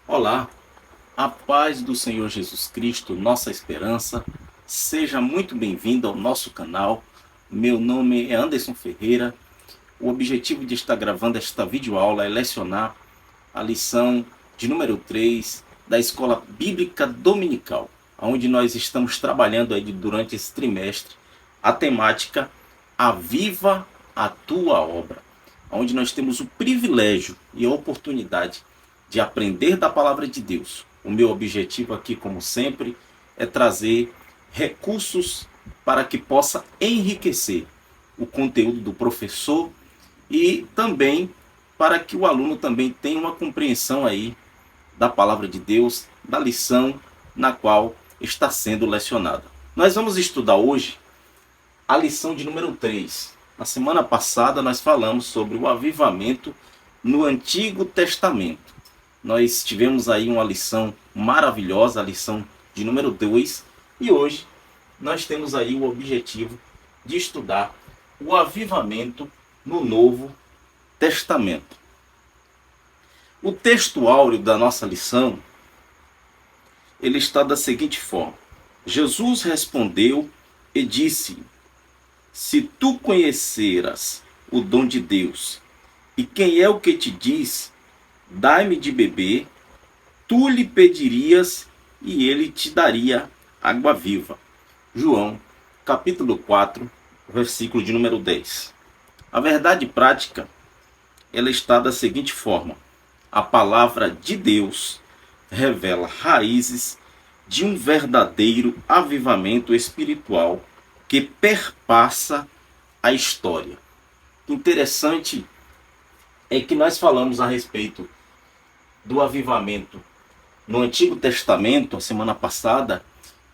Olá, a paz do Senhor Jesus Cristo, nossa esperança. Seja muito bem-vindo ao nosso canal. Meu nome é Anderson Ferreira. O objetivo de estar gravando esta videoaula é lecionar a lição de número 3 da Escola Bíblica Dominical, onde nós estamos trabalhando aí durante esse trimestre a temática Aviva a Tua Obra, onde nós temos o privilégio e a oportunidade de aprender da palavra de Deus. O meu objetivo aqui, como sempre, é trazer recursos para que possa enriquecer o conteúdo do professor e também para que o aluno também tenha uma compreensão aí da palavra de Deus, da lição na qual está sendo lecionada. Nós vamos estudar hoje a lição de número 3. Na semana passada nós falamos sobre o avivamento no Antigo Testamento. Nós tivemos aí uma lição maravilhosa, a lição de número 2, e hoje nós temos aí o objetivo de estudar o avivamento no Novo Testamento. O texto áureo da nossa lição, ele está da seguinte forma: Jesus respondeu e disse: se tu conheceras o dom de Deus, e quem é o que te diz, dai-me de beber, tu lhe pedirias e ele te daria água viva. João, capítulo 4, versículo de número 10. A verdade prática, ela está da seguinte forma: a palavra de Deus revela raízes de um verdadeiro avivamento espiritual que perpassa a história. Interessante é que nós falamos a respeito do avivamento no Antigo Testamento, a semana passada,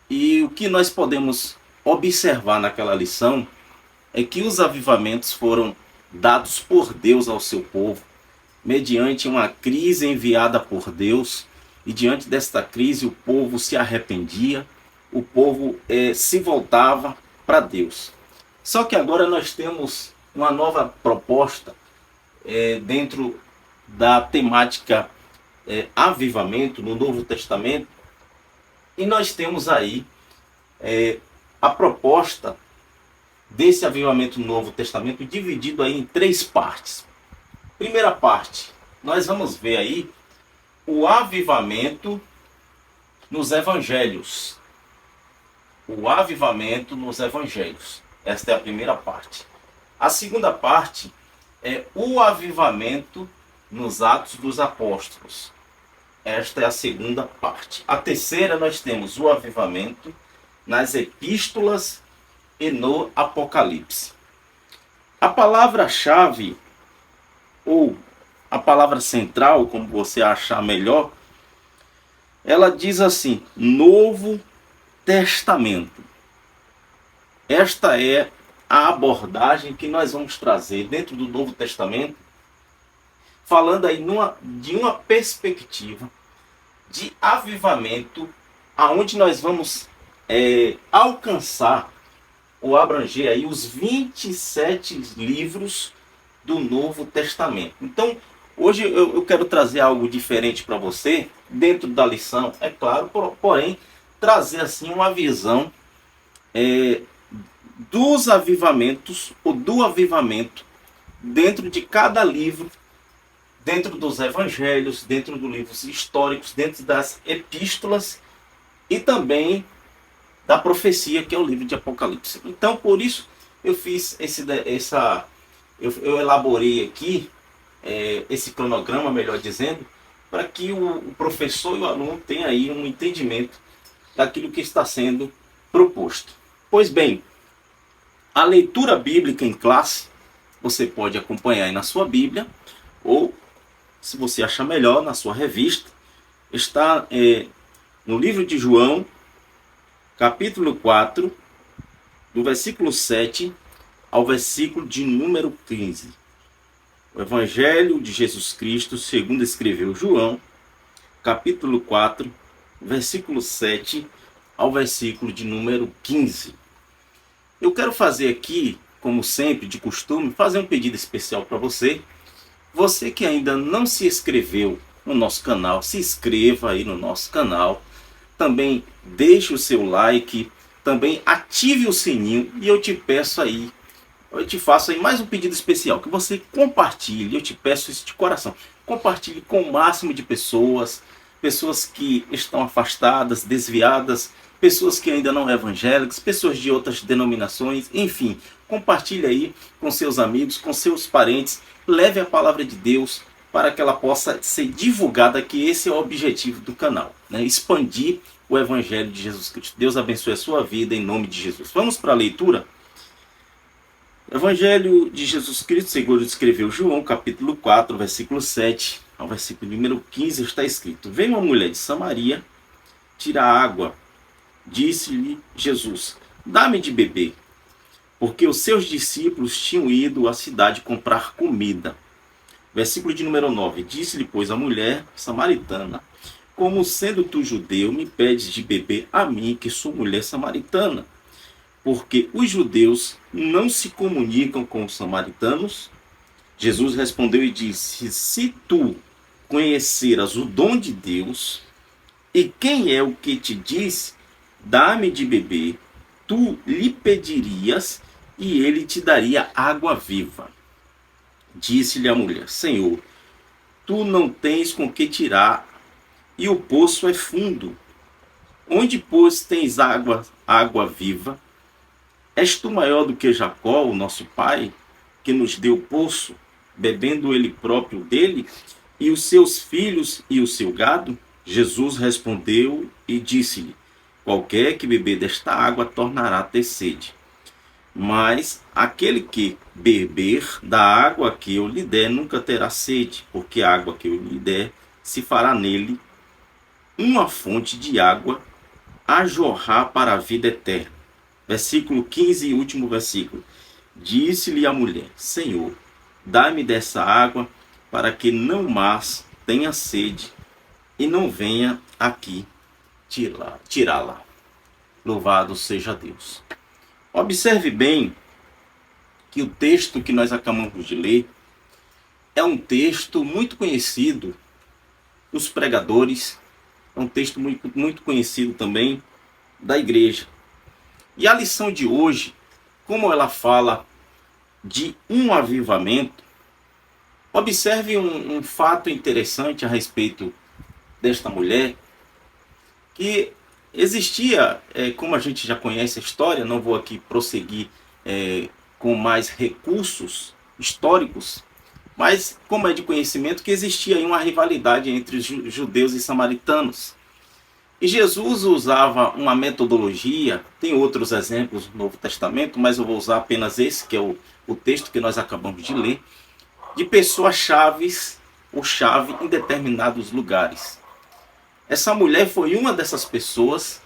e o que nós podemos observar naquela lição é que os avivamentos foram dados por Deus ao seu povo, mediante uma crise enviada por Deus, e diante desta crise o povo se arrependia, o povo se voltava para Deus. Só que agora nós temos uma nova proposta dentro da temática avivamento no Novo Testamento, e nós temos aí a proposta desse avivamento no Novo Testamento dividido aí em 3 partes. Primeira parte, nós vamos ver aí o avivamento nos evangelhos. O avivamento nos evangelhos. Esta é a primeira parte. A segunda parte é o avivamento nos Atos dos Apóstolos. Esta é a segunda parte. A terceira, nós temos o avivamento nas epístolas e no Apocalipse. A palavra-chave, ou a palavra central, como você achar melhor, ela diz assim: Novo Testamento. Esta é a abordagem que nós vamos trazer dentro do Novo Testamento, falando aí de uma perspectiva de avivamento, aonde nós vamos alcançar ou abranger aí os 27 livros do Novo Testamento. Então, hoje eu quero trazer algo diferente para você, dentro da lição, é claro, porém, trazer assim uma visão dos avivamentos, ou do avivamento, dentro de cada livro, dentro dos evangelhos, dentro dos livros históricos, dentro das epístolas e também da profecia, que é o livro de Apocalipse. Então, por isso, eu fiz eu elaborei aqui esse cronograma, melhor dizendo, para que o professor e o aluno tenham aí um entendimento daquilo que está sendo proposto. Pois bem, a leitura bíblica em classe, você pode acompanhar aí na sua Bíblia, ou, se você achar melhor, na sua revista. Está no livro de João, capítulo 4, do versículo 7 ao versículo de número 15. O Evangelho de Jesus Cristo, segundo escreveu João, capítulo 4, versículo 7 ao versículo de número 15. Eu quero fazer aqui, como sempre, de costume, fazer um pedido especial para você. Você que ainda não se inscreveu no nosso canal, se inscreva aí no nosso canal, também deixe o seu like, também ative o sininho e eu te peço aí, eu te faço aí mais um pedido especial, que você compartilhe, eu te peço isso de coração, compartilhe com o máximo de pessoas, pessoas que estão afastadas, desviadas, pessoas que ainda não são evangélicas, pessoas de outras denominações, enfim, compartilhe aí com seus amigos, com seus parentes, leve a palavra de Deus para que ela possa ser divulgada, que esse é o objetivo do canal, né? Expandir o Evangelho de Jesus Cristo. Deus abençoe a sua vida em nome de Jesus. Vamos para a leitura? Evangelho de Jesus Cristo, segundo escreveu João, capítulo 4, versículo 7 ao versículo número 15, está escrito: Veio uma mulher de Samaria tirar água. Disse-lhe Jesus: Dá-me de beber, porque os seus discípulos tinham ido à cidade comprar comida. Versículo de número 9: Disse-lhe, pois, a mulher samaritana: Como sendo tu judeu, me pedes de beber a mim, que sou mulher samaritana? Porque os judeus não se comunicam com os samaritanos? Jesus respondeu e disse: Se tu conheceras o dom de Deus, e quem é o que te diz, dá-me de beber, tu lhe pedirias, e ele te daria água viva. Disse-lhe a mulher: Senhor, tu não tens com que tirar, e o poço é fundo. Onde, pois, tens água viva? És tu maior do que Jacó, o nosso pai, que nos deu o poço, bebendo ele próprio dele, e os seus filhos e o seu gado? Jesus respondeu e disse-lhe: Qualquer que beber desta água tornará a ter sede. Mas aquele que beber da água que eu lhe der nunca terá sede, porque a água que eu lhe der se fará nele uma fonte de água a jorrar para a vida eterna. Versículo 15 e último versículo. Disse-lhe a mulher: Senhor, dá-me dessa água, para que não mais tenha sede e não venha aqui tirá-la. Louvado seja Deus. Observe bem que o texto que nós acabamos de ler é um texto muito conhecido dos pregadores, é um texto muito conhecido também da igreja. E a lição de hoje, como ela fala de um avivamento, observe um fato interessante a respeito desta mulher, que existia, como a gente já conhece a história, não vou aqui prosseguir com mais recursos históricos, mas como é de conhecimento que existia aí uma rivalidade entre judeus e samaritanos. E Jesus usava uma metodologia, tem outros exemplos no Novo Testamento, mas eu vou usar apenas esse, que é o texto que nós acabamos de ler, de pessoas chaves ou chave em determinados lugares. Essa mulher foi uma dessas pessoas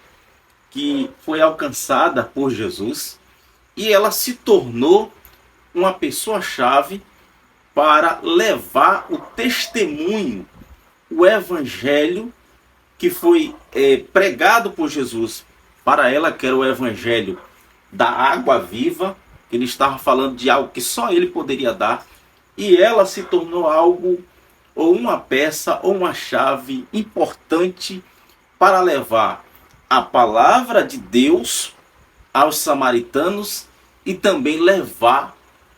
que foi alcançada por Jesus e ela se tornou uma pessoa-chave para levar o testemunho, o evangelho que foi pregado por Jesus para ela, que era o evangelho da água viva, que ele estava falando de algo que só ele poderia dar, e ela se tornou algo, ou uma peça, ou uma chave importante para levar a palavra de Deus aos samaritanos e também levar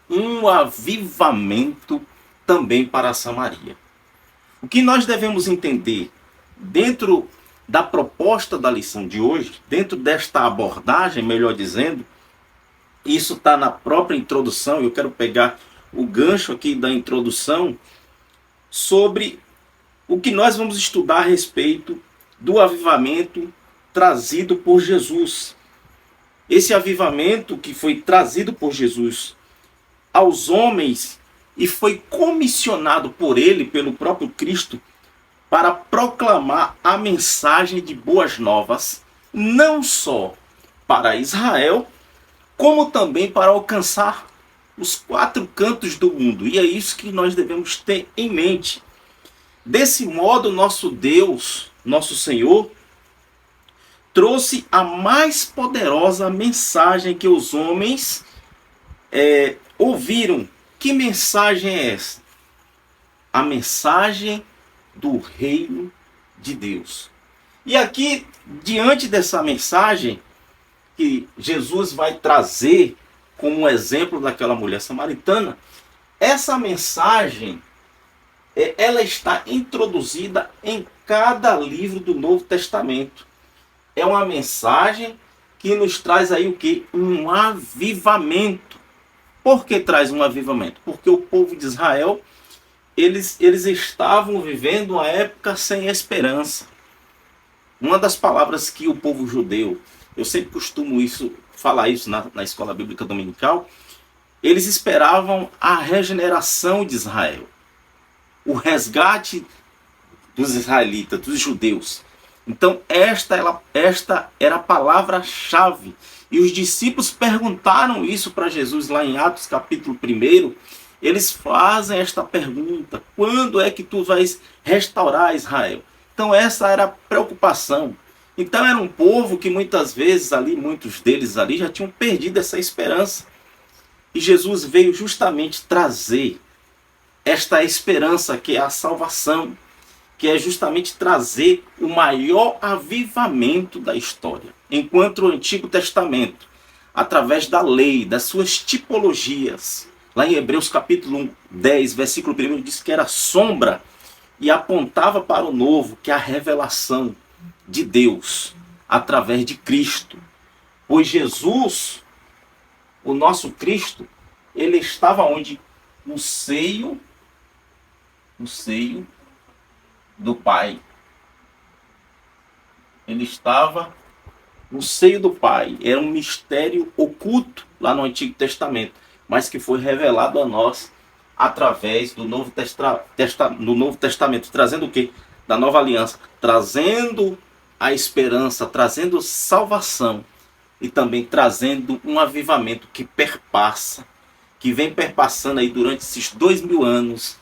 um avivamento também para Samaria. O que nós devemos entender dentro da proposta da lição de hoje, dentro desta abordagem, melhor dizendo, isso está na própria introdução, eu quero pegar o gancho aqui da introdução sobre o que nós vamos estudar a respeito do avivamento trazido por Jesus. Esse avivamento que foi trazido por Jesus aos homens e foi comissionado por ele, pelo próprio Cristo, para proclamar a mensagem de boas novas, não só para Israel, como também para alcançar os 4 cantos do mundo. E é isso que nós devemos ter em mente. Desse modo, nosso Deus, nosso Senhor, trouxe a mais poderosa mensagem que os homens ouviram. Que mensagem é essa? A mensagem do reino de Deus. E aqui, diante dessa mensagem que Jesus vai trazer como um exemplo daquela mulher samaritana, essa mensagem, ela está introduzida em cada livro do Novo Testamento. É uma mensagem que nos traz aí o quê? Um avivamento. Por que traz um avivamento? Porque o povo de Israel, eles estavam vivendo uma época sem esperança. Uma das palavras que o povo judeu, eu sempre costumo falar isso na escola bíblica dominical, eles esperavam a regeneração de Israel, o resgate dos israelitas, dos judeus. Então esta era a palavra-chave. E os discípulos perguntaram isso para Jesus lá em Atos capítulo 1. Eles fazem esta pergunta: quando é que tu vais restaurar Israel? Então essa era a preocupação. Então era um povo que muitas vezes ali, muitos deles ali já tinham perdido essa esperança. E Jesus veio justamente trazer esta esperança, que é a salvação, que é justamente trazer o maior avivamento da história. Enquanto o Antigo Testamento, através da lei, das suas tipologias, lá em Hebreus capítulo 10, versículo 1, diz que era sombra e apontava para o novo, que é a revelação de Deus através de Cristo. Pois Jesus, o nosso Cristo, ele estava onde? No seio do Pai. Ele estava no seio do Pai. Era um mistério oculto lá no Antigo Testamento, mas que foi revelado a nós através do Novo Testamento, trazendo o quê? Da Nova Aliança, trazendo a esperança, trazendo salvação e também trazendo um avivamento que perpassa, que vem perpassando aí durante esses 2000 anos,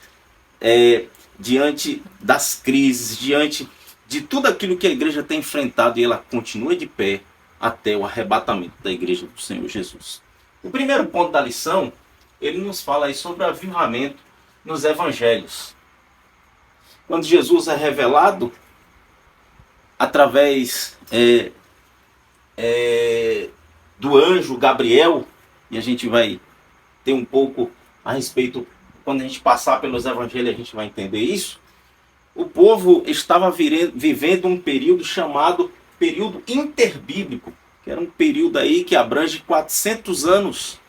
diante das crises, diante de tudo aquilo que a igreja tem enfrentado, e ela continua de pé até o arrebatamento da igreja do Senhor Jesus. O primeiro ponto da lição, ele nos fala aí sobre o avivamento nos evangelhos. Quando Jesus é revelado através do anjo Gabriel, e a gente vai ter um pouco a respeito, quando a gente passar pelos evangelhos a gente vai entender isso. O povo estava vivendo um período chamado período interbíblico, que era um período aí que abrange 400 anos,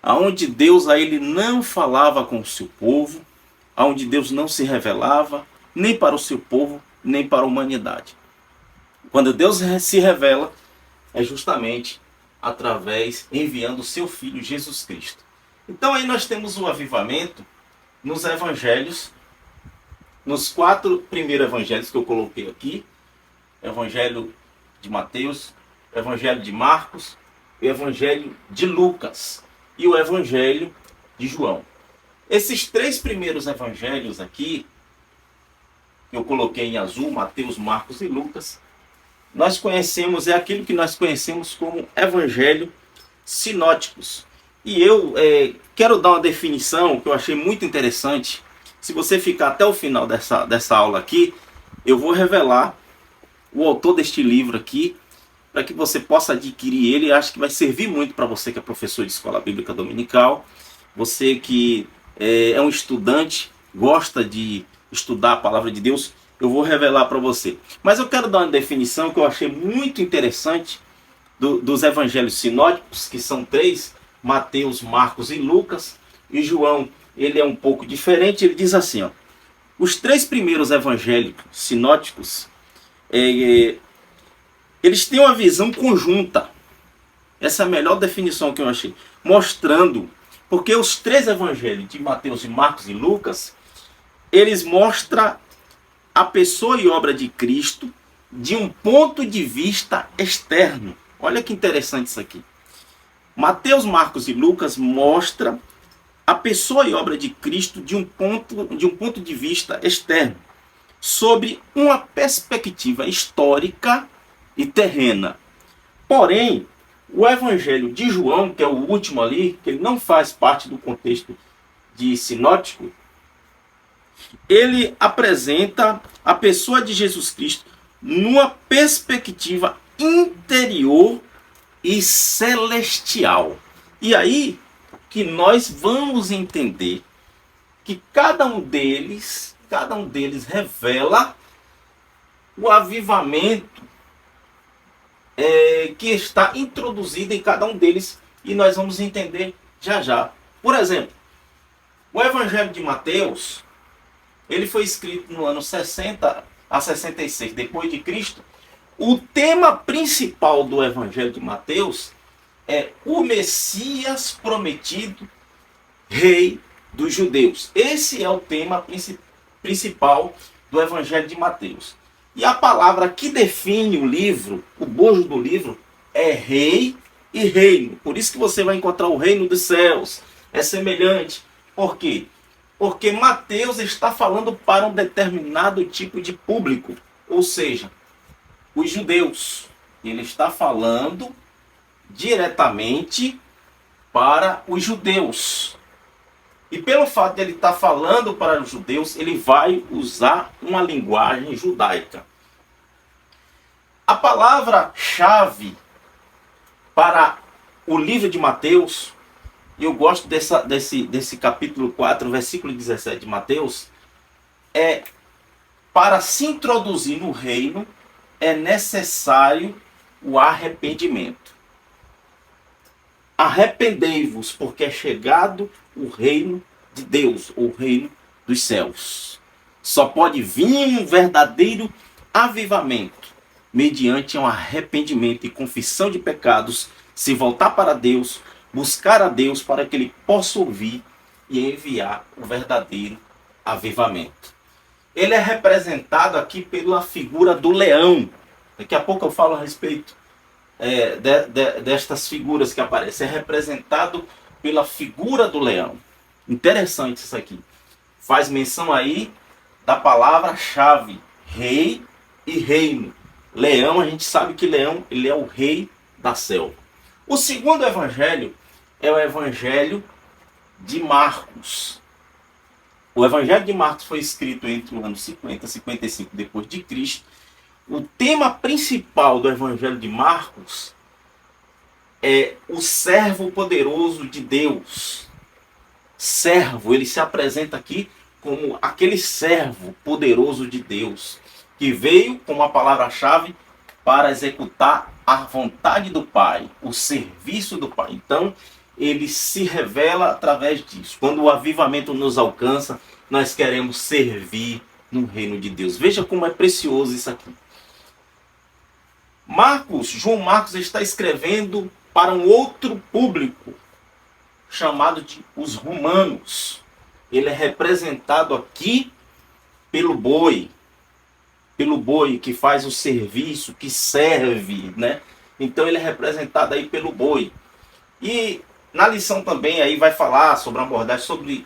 aonde Deus aí, ele não falava com o seu povo, aonde Deus não se revelava, nem para o seu povo, nem para a humanidade. Quando Deus se revela, é justamente enviando o seu Filho Jesus Cristo. Então aí nós temos o avivamento nos evangelhos, nos 4 primeiros evangelhos que eu coloquei aqui: Evangelho de Mateus, Evangelho de Marcos, o Evangelho de Lucas e o Evangelho de João. Esses 3 primeiros evangelhos aqui, que eu coloquei em azul, Mateus, Marcos e Lucas, nós conhecemos, é aquilo que nós conhecemos como evangelho sinóticos. E eu quero dar uma definição que eu achei muito interessante. Se você ficar até o final dessa aula aqui, eu vou revelar o autor deste livro aqui, para que você possa adquirir ele. Acho que vai servir muito para você que é professor de escola bíblica dominical, você que é um estudante, gosta de estudar a palavra de Deus. Eu vou revelar para você. Mas eu quero dar uma definição que eu achei muito interessante dos evangelhos sinóticos, que são 3, Mateus, Marcos e Lucas. E João, ele é um pouco diferente. Ele diz assim, ó: os 3 primeiros evangelhos sinóticos, eles têm uma visão conjunta. Essa é a melhor definição que eu achei. Mostrando, porque os 3 evangelhos de Mateus, Marcos e Lucas, eles mostram a pessoa e obra de Cristo de um ponto de vista externo. Olha que interessante isso aqui. Mateus, Marcos e Lucas mostra a pessoa e obra de Cristo de um ponto de vista externo, sobre uma perspectiva histórica e terrena. Porém, o Evangelho de João, que é o último ali, que ele não faz parte do contexto de sinótico, ele apresenta a pessoa de Jesus Cristo numa perspectiva interior e celestial. E aí que nós vamos entender que cada um deles revela o avivamento que está introduzido em cada um deles, e nós vamos entender já já. Por exemplo, o Evangelho de Mateus, ele foi escrito no ano 60 a 66 depois de Cristo. O tema principal do Evangelho de Mateus é o Messias prometido, rei dos judeus. Esse é o tema principal do Evangelho de Mateus. E a palavra que define o livro, o bojo do livro, é rei e reino. Por isso que você vai encontrar o reino dos céus. É semelhante. Por quê? Porque Mateus está falando para um determinado tipo de público. Ou seja, os judeus. Ele está falando diretamente para os judeus. E pelo fato de ele estar falando para os judeus, ele vai usar uma linguagem judaica. A palavra-chave para o livro de Mateus, eu gosto desse capítulo 4, versículo 17 de Mateus, é: para se introduzir no reino é necessário o arrependimento. Arrependei-vos, porque é chegado o reino de Deus, o reino dos céus. Só pode vir um verdadeiro avivamento mediante um arrependimento e confissão de pecados, se voltar para Deus, buscar a Deus para que Ele possa ouvir e enviar o verdadeiro avivamento. Ele é representado aqui pela figura do leão. Daqui a pouco eu falo a respeito destas figuras que aparecem. É representado pela figura do leão. Interessante isso aqui. Faz menção aí da palavra-chave, rei e reino. Leão, a gente sabe que leão, ele é o rei da selva. O segundo evangelho é o evangelho de Marcos. O evangelho de Marcos foi escrito entre o ano 50 e 55 depois de Cristo. O tema principal do evangelho de Marcos é o servo poderoso de Deus. Servo, ele se apresenta aqui como aquele servo poderoso de Deus, que veio com a palavra-chave para executar a vontade do Pai, o serviço do Pai. Então, ele se revela através disso. Quando o avivamento nos alcança, nós queremos servir no reino de Deus. Veja como é precioso isso aqui. João Marcos está escrevendo para um outro público, chamado de os romanos. Ele é representado aqui pelo boi que faz o serviço, que serve, né? Então ele é representado aí pelo boi. E na lição também aí vai falar sobre a abordagem sobre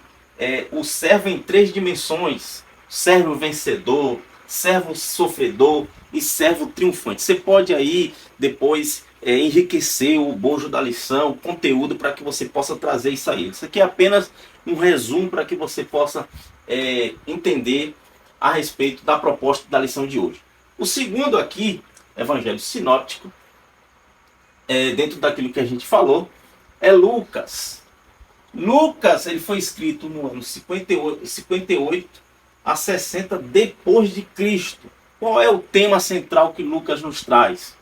o servo em 3 dimensões: servo vencedor, servo sofredor e servo triunfante. Você pode aí depois enriquecer o bojo da lição, o conteúdo, para que você possa trazer isso aí. Isso aqui é apenas um resumo para que você possa entender a respeito da proposta da lição de hoje. O segundo aqui, evangelho sinóptico, dentro daquilo que a gente falou, é Lucas. Lucas, ele foi escrito no ano 58 a 60 depois de Cristo. Qual é o tema central que Lucas nos traz?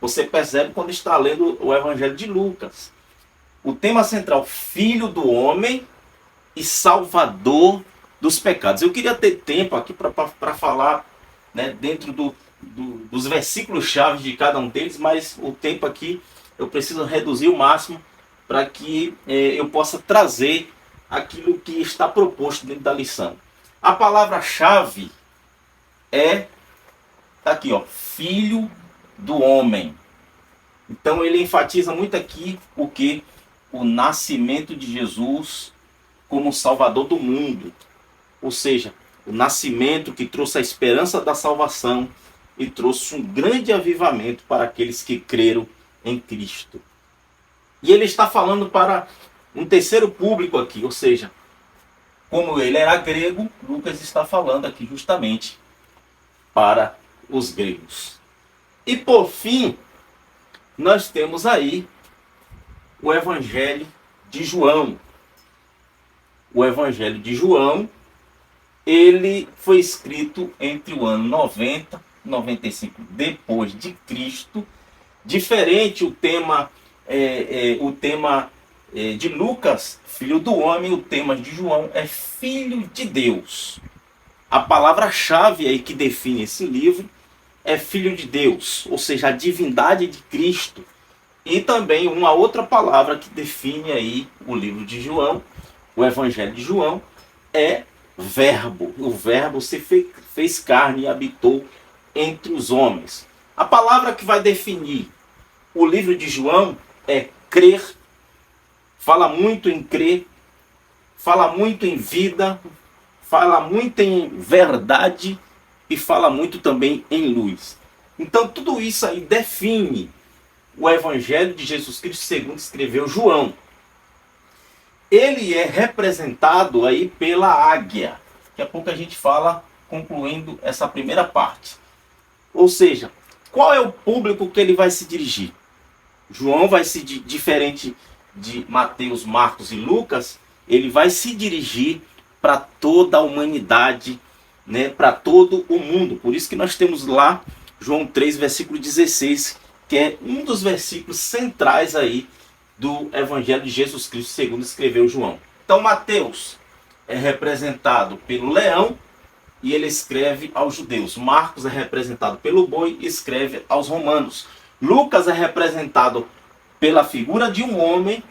Você percebe quando está lendo o evangelho de Lucas. O tema central: Filho do Homem e Salvador dos pecados. Eu queria ter tempo aqui para falar, né, dentro dos versículos chaves de cada um deles, mas o tempo aqui eu preciso reduzir o máximo para que eu possa trazer aquilo que está proposto dentro da lição. A palavra-chave tá aqui, ó, Filho do Homem. Então ele enfatiza muito aqui o nascimento de Jesus como Salvador do mundo. Ou seja, o nascimento que trouxe a esperança da salvação e trouxe um grande avivamento para aqueles que creram em Cristo. E ele está falando para um terceiro público aqui, ou seja, como ele era grego, Lucas está falando aqui justamente para os gregos. E por fim, nós temos aí o Evangelho de João. O Evangelho de João, ele foi escrito entre o ano 90 e 95 depois de Cristo. Diferente o tema de Lucas, filho do homem, o tema de João é filho de Deus. A palavra-chave aí que define esse livro é filho de Deus, ou seja, a divindade de Cristo. E também uma outra palavra que define aí o livro de João, o Evangelho de João, é verbo. O verbo se fez carne e habitou entre os homens. A palavra que vai definir o livro de João é crer. Fala muito em crer, fala muito em vida, fala muito em verdade e fala muito também em luz. Então tudo isso aí define o Evangelho de Jesus Cristo segundo escreveu João. Ele é representado aí pela águia. Daqui a pouco a gente fala, concluindo essa primeira parte. Ou seja, qual é o público que ele vai se dirigir? João vai se diferente de Mateus, Marcos e Lucas, ele vai se dirigir para toda a humanidade, né, para todo o mundo. Por isso que nós temos lá João 3, versículo 16, que é um dos versículos centrais aí do Evangelho de Jesus Cristo, segundo escreveu João. Então Mateus é representado pelo leão e ele escreve aos judeus. Marcos é representado pelo boi e escreve aos romanos. Lucas é representado pela figura de um homem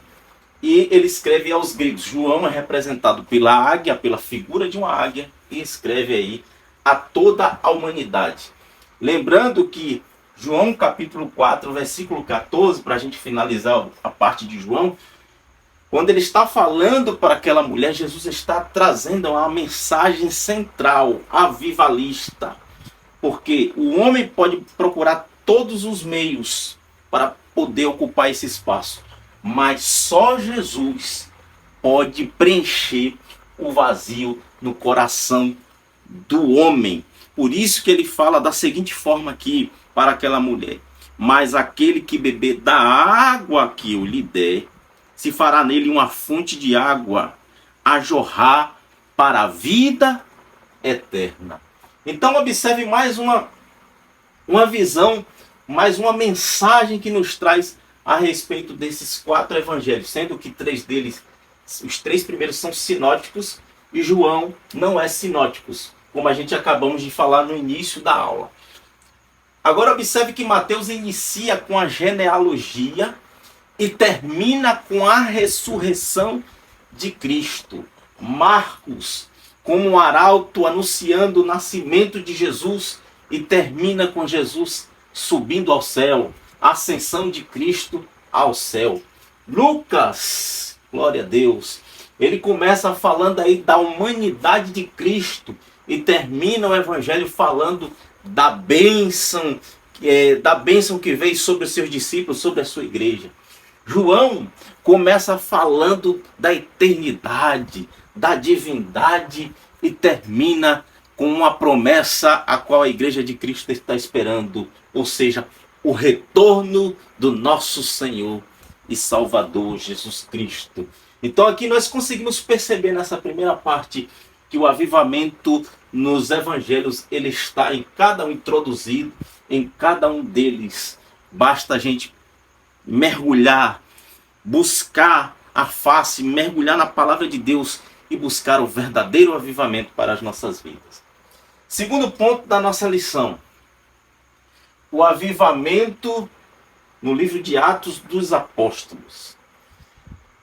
e ele escreve aos gregos. João é representado pela águia, pela figura de uma águia, e escreve aí a toda a humanidade. Lembrando que João capítulo 4, versículo 14, para a gente finalizar a parte de João, quando ele está falando para aquela mulher, Jesus está trazendo uma mensagem central, avivalista. Porque o homem pode procurar todos os meios para poder ocupar esse espaço, mas só Jesus pode preencher o vazio no coração do homem. Por isso que ele fala da seguinte forma aqui para aquela mulher: mas aquele que beber da água que eu lhe der, se fará nele uma fonte de água a jorrar para a vida eterna. Então observe mais uma visão, mais uma mensagem que nos traz a respeito desses 4 evangelhos, sendo que 3 deles, os 3 primeiros são sinóticos e João não é sinóticos, como a gente acabamos de falar no início da aula. Agora observe que Mateus inicia com a genealogia e termina com a ressurreição de Cristo. Marcos, como um arauto anunciando o nascimento de Jesus, e termina com Jesus subindo ao céu, a ascensão de Cristo ao céu. Lucas, glória a Deus, ele começa falando aí da humanidade de Cristo e termina o evangelho falando da bênção que veio sobre os seus discípulos, sobre a sua igreja. João começa falando da eternidade, da divindade e termina com uma promessa a qual a igreja de Cristo está esperando, ou seja, o retorno do nosso Senhor e Salvador Jesus Cristo. Então aqui nós conseguimos perceber nessa primeira parte que o avivamento nos evangelhos ele está em cada um introduzido, em cada um deles. Basta a gente mergulhar, buscar a face, mergulhar na palavra de Deus e buscar o verdadeiro avivamento para as nossas vidas. Segundo ponto da nossa lição: o avivamento no livro de Atos dos Apóstolos.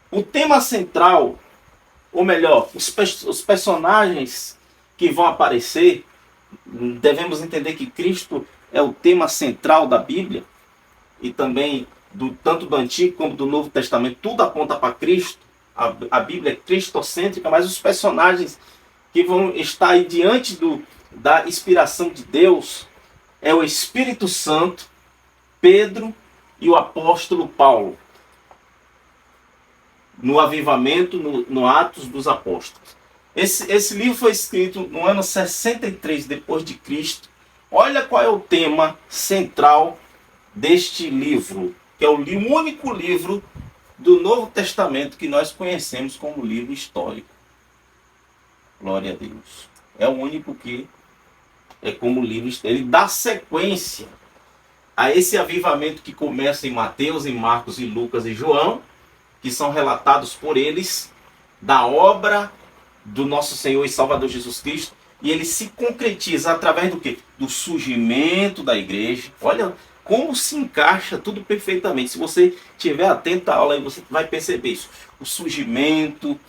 O tema central, ou melhor, os personagens que vão aparecer, devemos entender que Cristo é o tema central da Bíblia, e também tanto do Antigo como do Novo Testamento, tudo aponta para Cristo. A Bíblia é cristocêntrica, mas os personagens que vão estar aí diante da inspiração de Deus é o Espírito Santo, Pedro e o apóstolo Paulo, no avivamento, no Atos dos Apóstolos. Esse livro foi escrito no ano 63 depois de Cristo. Olha qual é o tema central deste livro, que é o único livro do Novo Testamento que nós conhecemos como livro histórico. Glória a Deus. É o único que é como livro histórico. Ele dá sequência a esse avivamento que começa em Mateus, em Marcos, e Lucas e João, que são relatados por eles da obra do nosso Senhor e Salvador Jesus Cristo, e ele se concretiza através do quê? Do surgimento da igreja. Olha como se encaixa tudo perfeitamente. Se você estiver atento à aula, aí você vai perceber isso. O surgimento,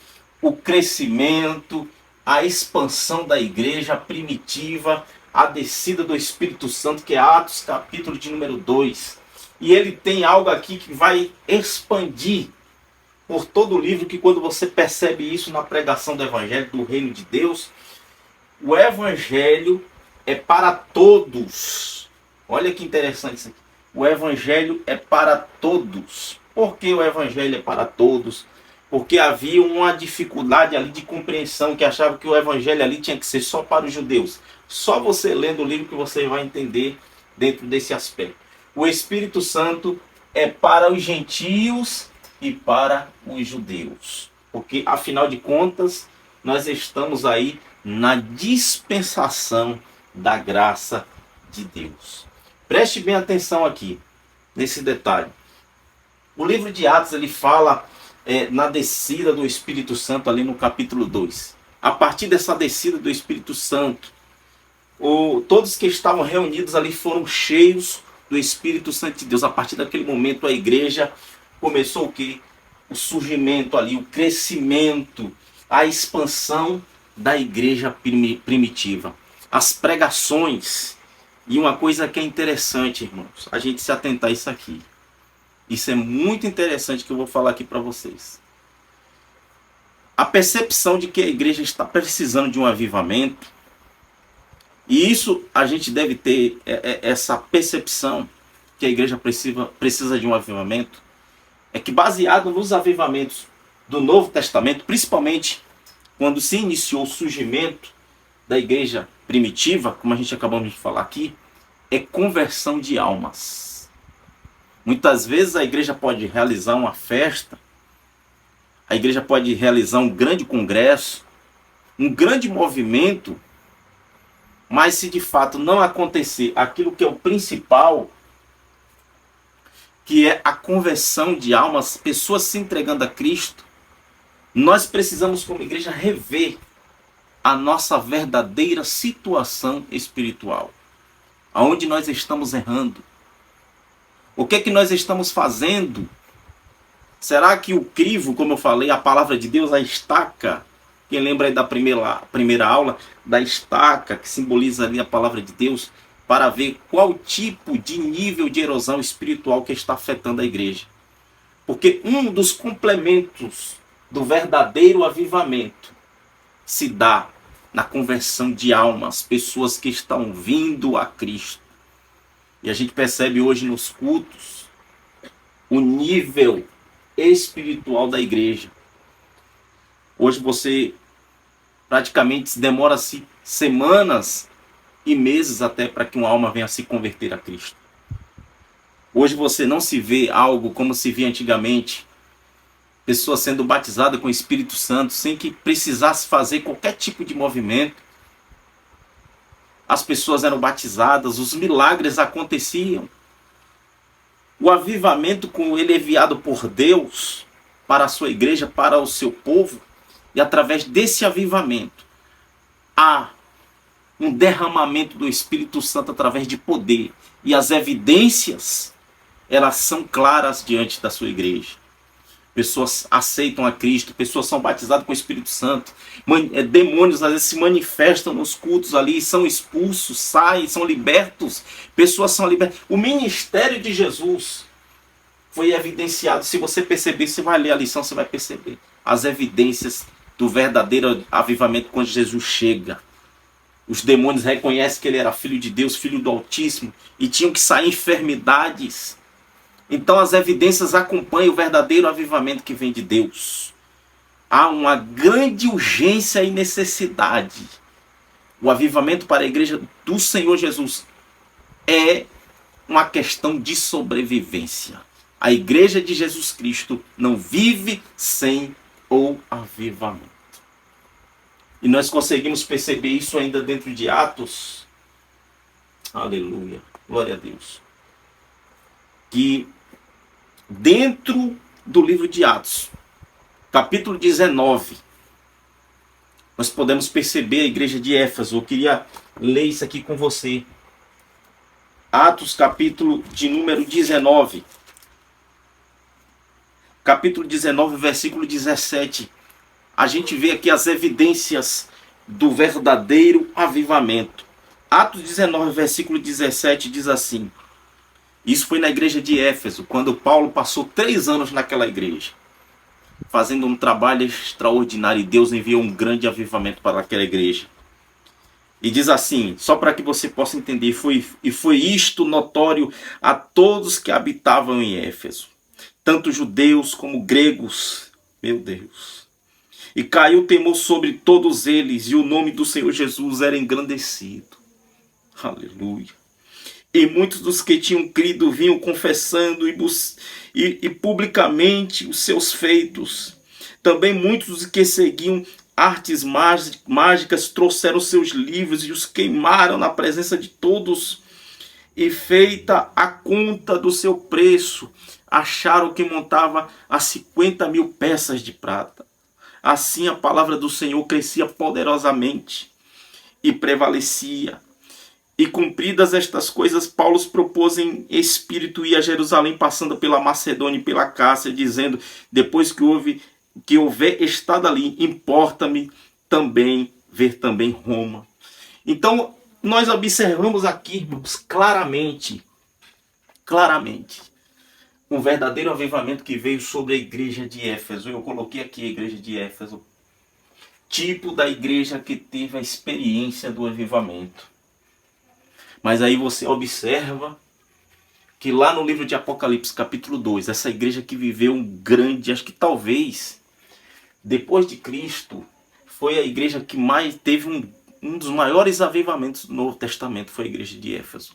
o crescimento, a expansão da igreja primitiva, a descida do Espírito Santo, que é Atos capítulo de número 2. E ele tem algo aqui que vai expandir por todo o livro, que quando você percebe isso na pregação do Evangelho, do Reino de Deus, o Evangelho é para todos. Olha que interessante isso aqui. O Evangelho é para todos. Por que o Evangelho é para todos? Porque havia uma dificuldade ali de compreensão, que achava que o Evangelho ali tinha que ser só para os judeus. Só você lendo o livro que você vai entender dentro desse aspecto. O Espírito Santo é para os gentios e para os judeus. Porque, afinal de contas, nós estamos aí na dispensação da graça de Deus. Preste bem atenção aqui, nesse detalhe. O livro de Atos, ele fala na descida do Espírito Santo ali no capítulo 2. A partir dessa descida do Espírito Santo, todos que estavam reunidos ali foram cheios do Espírito Santo de Deus. A partir daquele momento, a igreja começou o quê? O surgimento ali, o crescimento, a expansão da igreja primitiva. As pregações. E uma coisa que é interessante, irmãos, a gente se atentar a isso aqui. Isso é muito interessante que eu vou falar aqui para vocês. A percepção de que a igreja está precisando de um avivamento, e isso a gente deve ter essa percepção que a igreja precisa de um avivamento, é que baseado nos avivamentos do Novo Testamento, principalmente quando se iniciou o surgimento da igreja primitiva, como a gente acabou de falar aqui, é conversão de almas. Muitas vezes a igreja pode realizar uma festa, a igreja pode realizar um grande congresso, um grande movimento, mas se de fato não acontecer aquilo que é o principal, que é a conversão de almas, pessoas se entregando a Cristo, nós precisamos como igreja rever a nossa verdadeira situação espiritual. Aonde nós estamos errando? O que é que nós estamos fazendo? Será que o crivo, como eu falei, a palavra de Deus, a estaca, quem lembra aí da primeira aula, da estaca, que simboliza ali a palavra de Deus, para ver qual tipo de nível de erosão espiritual que está afetando a igreja. Porque um dos complementos do verdadeiro avivamento se dá na conversão de almas, pessoas que estão vindo a Cristo. E a gente percebe hoje nos cultos o nível espiritual da igreja. Hoje você praticamente demora-se semanas e meses até para que uma alma venha se converter a Cristo. Hoje você não se vê algo como se via antigamente, pessoas sendo batizadas com o Espírito Santo sem que precisasse fazer qualquer tipo de movimento. As pessoas eram batizadas, os milagres aconteciam. O avivamento, com ele enviado por Deus para a sua igreja, para o seu povo, e através desse avivamento há um derramamento do Espírito Santo através de poder, e as evidências, elas são claras diante da sua igreja. Pessoas aceitam a Cristo, pessoas são batizadas com o Espírito Santo, demônios às vezes se manifestam nos cultos ali, são expulsos, saem, são libertos, pessoas são libertas. O ministério de Jesus foi evidenciado. Se você perceber, você vai ler a lição, você vai perceber as evidências do verdadeiro avivamento quando Jesus chega. Os demônios reconhecem que ele era filho de Deus, filho do Altíssimo, e tinham que sair enfermidades. Então as evidências acompanham o verdadeiro avivamento que vem de Deus. há uma grande urgência e necessidade. O avivamento para a igreja do Senhor Jesus é uma questão de sobrevivência. A igreja de Jesus Cristo não vive sem o avivamento. E nós conseguimos perceber isso ainda dentro de Atos. Aleluia, glória a Deus. Que dentro do livro de Atos, capítulo 19, nós podemos perceber a igreja de Éfeso. Eu queria ler isso aqui com você. Atos, capítulo de número 19. Capítulo 19, versículo 17. A gente vê aqui as evidências do verdadeiro avivamento. Atos 19, versículo 17 diz assim. Isso foi na igreja de Éfeso, quando Paulo passou 3 anos naquela igreja, fazendo um trabalho extraordinário, e Deus enviou um grande avivamento para aquela igreja. E diz assim, só para que você possa entender, foi isto notório a todos que habitavam em Éfeso, tanto judeus como gregos, meu Deus. E caiu o temor sobre todos eles, e o nome do Senhor Jesus era engrandecido. Aleluia. E muitos dos que tinham crido vinham confessando e publicamente os seus feitos. Também muitos dos que seguiam artes mágicas trouxeram seus livros e os queimaram na presença de todos. E feita a conta do seu preço, acharam que montava a 50.000 peças de prata. Assim a palavra do Senhor crescia poderosamente e prevalecia. E cumpridas estas coisas, Paulo propôs em espírito ir a Jerusalém, passando pela Macedônia e pela Cássia, dizendo, depois que houver estado ali, importa-me também ver também Roma. Então, nós observamos aqui, irmãos, claramente, um verdadeiro avivamento que veio sobre a igreja de Éfeso. Eu coloquei aqui a igreja de Éfeso, tipo da igreja que teve a experiência do avivamento. Mas aí você observa que lá no livro de Apocalipse, capítulo 2, essa igreja que viveu um grande, acho que talvez, depois de Cristo, foi a igreja que mais teve um dos maiores avivamentos do Novo Testamento, foi a igreja de Éfeso.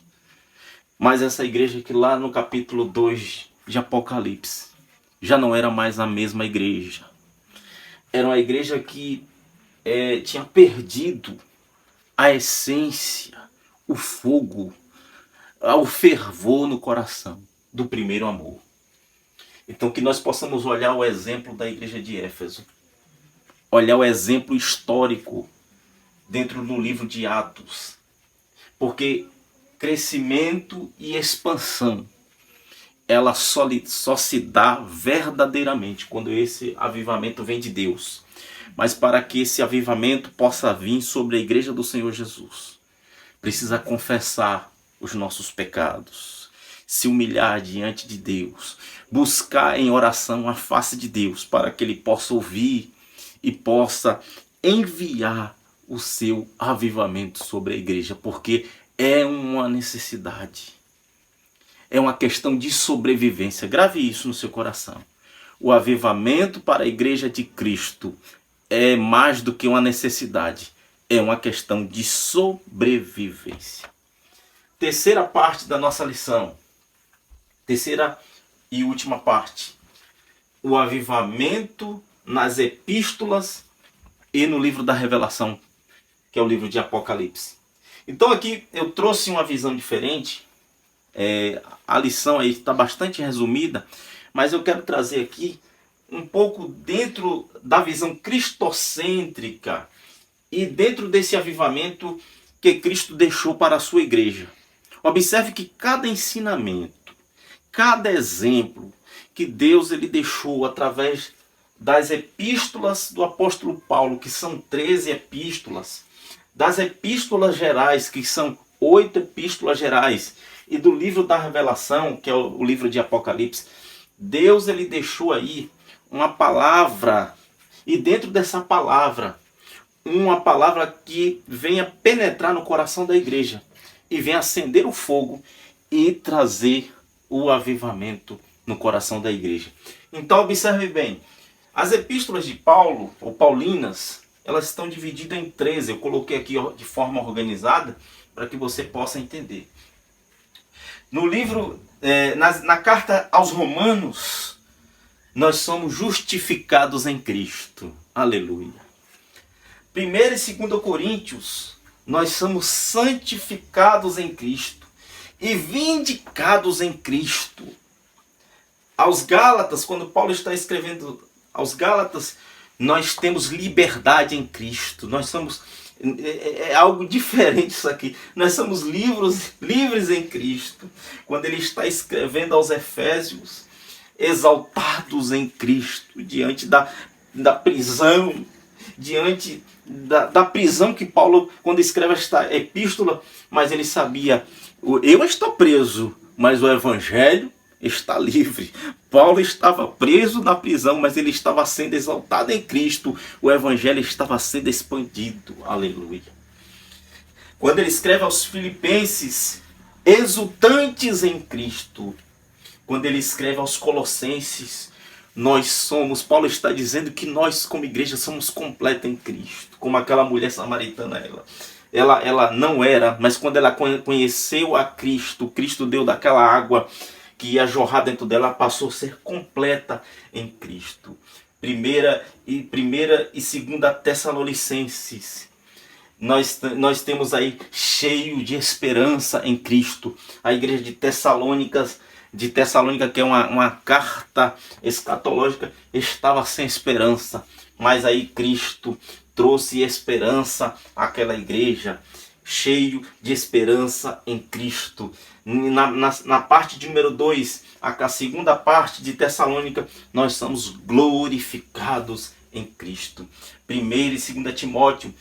Mas essa igreja que lá no capítulo 2 de Apocalipse, já não era mais a mesma igreja. Era uma igreja que tinha perdido a essência, o fogo, o fervor no coração do primeiro amor. Então que nós possamos olhar o exemplo da igreja de Éfeso, olhar o exemplo histórico dentro do livro de Atos, porque crescimento e expansão, ela só se dá verdadeiramente quando esse avivamento vem de Deus. Mas para que esse avivamento possa vir sobre a igreja do Senhor Jesus, precisa confessar os nossos pecados, se humilhar diante de Deus, buscar em oração a face de Deus, para que Ele possa ouvir e possa enviar o seu avivamento sobre a igreja, porque é uma necessidade, é uma questão de sobrevivência. Grave isso no seu coração. O avivamento para a igreja de Cristo é mais do que uma necessidade, é uma questão de sobrevivência. Terceira parte da nossa lição. Terceira e última parte. O avivamento nas epístolas e no livro da Revelação, que é o livro de Apocalipse. Então aqui eu trouxe uma visão diferente. A lição aí está bastante resumida, mas eu quero trazer aqui um pouco dentro da visão cristocêntrica e dentro desse avivamento que Cristo deixou para a sua igreja. Observe que cada ensinamento, cada exemplo que Deus ele deixou através das epístolas do apóstolo Paulo, que são 13 epístolas, das epístolas gerais, que são 8 epístolas gerais, e do livro da Revelação, que é o livro de Apocalipse, Deus ele deixou aí uma palavra, e dentro dessa palavra, uma palavra que venha penetrar no coração da igreja e venha acender o fogo e trazer o avivamento no coração da igreja. Então observe bem, As epístolas de Paulo, ou paulinas, elas estão divididas em 13. Eu coloquei aqui de forma organizada para que você possa entender. No livro, na carta aos Romanos, nós somos justificados em Cristo. Aleluia. 1 e 2 Coríntios, nós somos santificados em Cristo e vindicados em Cristo. Aos Gálatas, quando Paulo está escrevendo aos Gálatas, nós temos liberdade em Cristo. Nós somos... É algo diferente isso aqui. Nós somos livres em Cristo. Quando ele está escrevendo aos Efésios, exaltados em Cristo, diante da prisão, diante da prisão que Paulo, quando escreve esta epístola, mas ele sabia, eu estou preso, mas o Evangelho está livre. Paulo estava preso na prisão, mas ele estava sendo exaltado em Cristo. O Evangelho estava sendo expandido. Aleluia. Quando ele escreve aos Filipenses, exultantes em Cristo. Quando ele escreve aos Colossenses, Paulo está dizendo que nós como igreja somos completos em Cristo. Como aquela mulher samaritana, ela não era, mas quando ela conheceu a Cristo, Cristo deu daquela água que ia jorrar dentro dela, passou a ser completa em Cristo. Primeira e 2 Tessalonicenses, nós temos aí cheio de esperança em Cristo. A igreja de Tessalônica, que é uma carta escatológica, estava sem esperança, mas aí Cristo trouxe esperança àquela igreja, cheio de esperança em Cristo. Na parte de número 2, a segunda parte de Tessalônica, nós somos glorificados em Cristo. 1 e 2 Timóteo,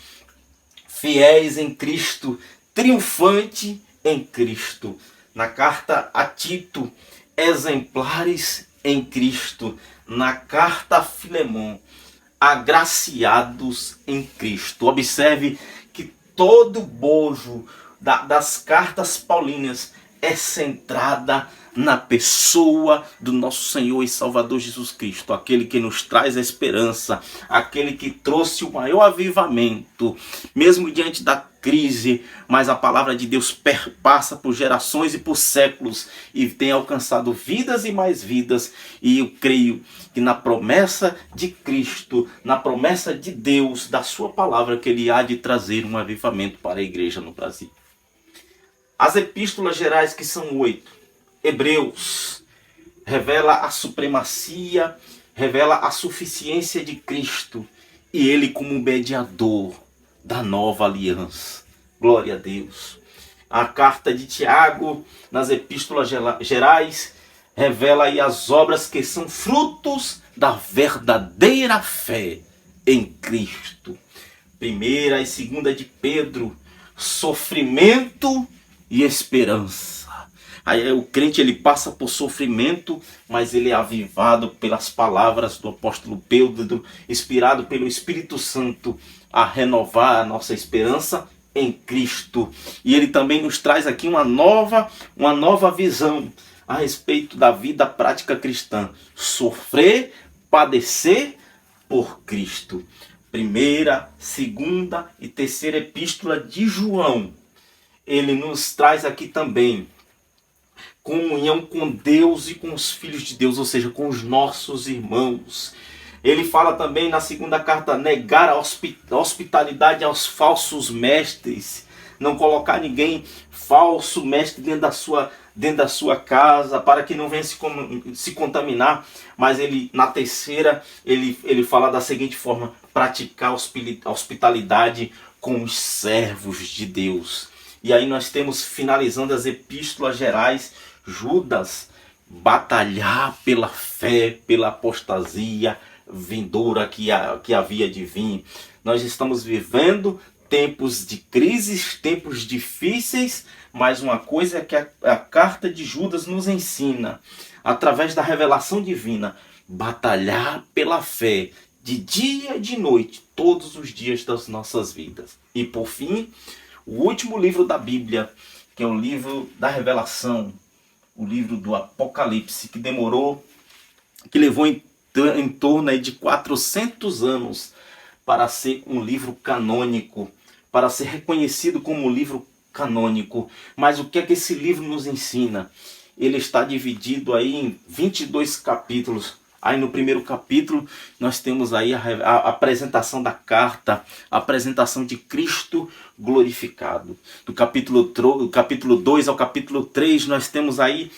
fiéis em Cristo, triunfante em Cristo. Na carta a Tito, exemplares em Cristo. Na carta a Filemão, agraciados em Cristo. Observe que todo o bojo das cartas paulinas é centrada na pessoa do nosso Senhor e Salvador Jesus Cristo, aquele que nos traz a esperança, aquele que trouxe o maior avivamento, mesmo diante da crise, mas a palavra de Deus perpassa por gerações e por séculos e tem alcançado vidas e mais vidas, e eu creio que na promessa de Cristo, na promessa de Deus, da sua palavra, que ele há de trazer um avivamento para a igreja no Brasil. As epístolas gerais, que são 8, Hebreus, revela a supremacia, revela a suficiência de Cristo e ele como mediador da nova aliança. Glória a Deus. A carta de Tiago, nas epístolas gerais, revela aí as obras que são frutos da verdadeira fé em Cristo. 1 e 2 de Pedro, sofrimento e esperança. Aí o crente, ele passa por sofrimento, mas ele é avivado pelas palavras do apóstolo Pedro, inspirado pelo Espírito Santo a renovar a nossa esperança em Cristo. E ele também nos traz aqui uma nova visão a respeito da vida prática cristã. Sofrer, padecer por Cristo. 1ª, 2ª e 3ª epístola de João, ele nos traz aqui também comunhão com Deus e com os filhos de Deus, ou seja, com os nossos irmãos. Ele fala também na 2ª carta, negar a hospitalidade aos falsos mestres, não colocar ninguém falso mestre dentro da sua casa, para que não venha se contaminar. Mas ele, na 3ª, ele fala da seguinte forma: praticar a hospitalidade com os servos de Deus. E aí nós temos, finalizando as epístolas gerais, Judas, batalhar pela fé, pela apostasia vindoura que havia de vir. Nós estamos vivendo tempos de crises, tempos difíceis, mas uma coisa é que a carta de Judas nos ensina, através da revelação divina, batalhar pela fé, de dia e de noite, todos os dias das nossas vidas. E por fim, o último livro da Bíblia, que é o livro da Revelação, o livro do Apocalipse, que levou em torno aí de 400 anos para ser um livro canônico, para ser reconhecido como livro canônico. Mas o que é que esse livro nos ensina? Ele está dividido aí em 22 capítulos. Aí no primeiro capítulo nós temos aí a apresentação da carta, a apresentação de Cristo glorificado. Do capítulo 2 ao capítulo 3 nós temos aí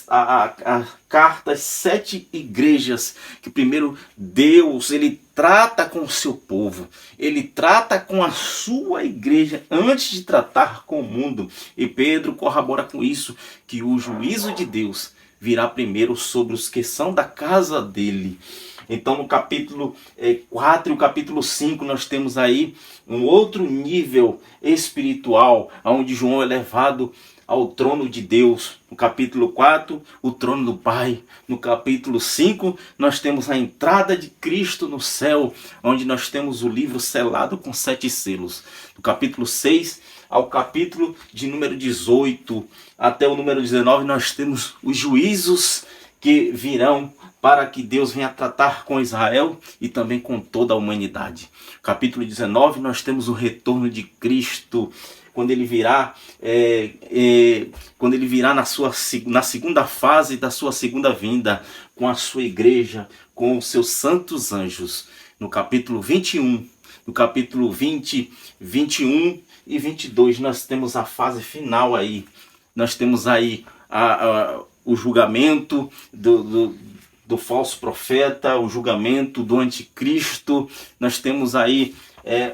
a carta às 7 igrejas, que primeiro Deus ele trata com o seu povo, ele trata com a sua igreja antes de tratar com o mundo. E Pedro corrobora com isso, que o juízo de Deus virá primeiro sobre os que são da casa dele. Então no capítulo 4 e o capítulo 5 nós temos aí um outro nível espiritual, onde João é levado ao trono de Deus. No capítulo 4, o trono do Pai. No capítulo 5, nós temos a entrada de Cristo no céu, onde nós temos o livro selado com 7 selos. No capítulo 6 ao capítulo de número 18 até o número 19, nós temos os juízos que virão para que Deus venha tratar com Israel e também com toda a humanidade. Capítulo 19, nós temos o retorno de Cristo, quando ele virá, na segunda fase da sua segunda vinda, com a sua igreja, com os seus santos anjos. No capítulo 21, no capítulo 20, 21 e 22, nós temos a fase final aí. Nós temos aí o julgamento do falso profeta, o julgamento do anticristo. Nós temos aí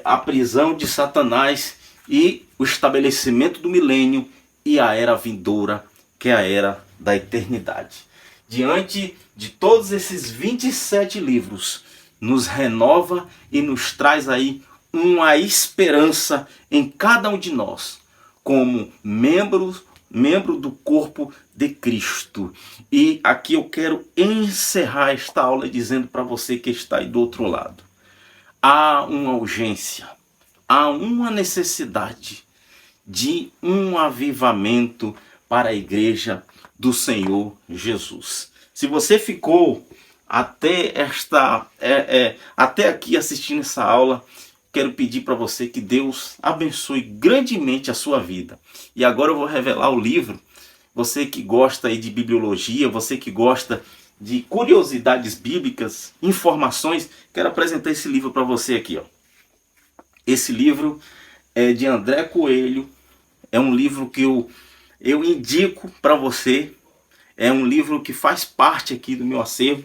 a prisão de Satanás e o estabelecimento do milênio e a era vindoura, que é a era da eternidade. Diante de todos esses 27 livros, nos renova e nos traz aí uma esperança em cada um de nós, como membro do corpo de Cristo. E aqui eu quero encerrar esta aula dizendo para você que está aí do outro lado: há uma urgência, há uma necessidade de um avivamento para a igreja do Senhor Jesus. Se você ficou até aqui assistindo essa aula, quero pedir para você que Deus abençoe grandemente a sua vida. E agora eu vou revelar o livro. Você que gosta aí de bibliologia, você que gosta de curiosidades bíblicas, informações, quero apresentar esse livro para você aqui, ó. Esse livro é de André Coelho. É um livro que eu indico para você. É um livro que faz parte aqui do meu acervo.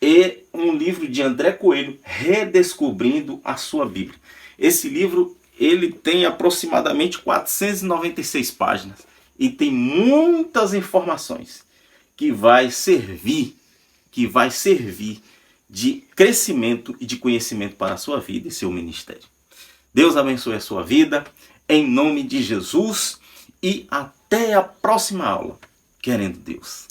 É um livro de André Coelho, Redescobrindo a Sua Bíblia. Esse livro ele tem aproximadamente 496 páginas e tem muitas informações que vai servir de crescimento e de conhecimento para a sua vida e seu ministério. Deus abençoe a sua vida, em nome de Jesus, e até a próxima aula, querendo Deus.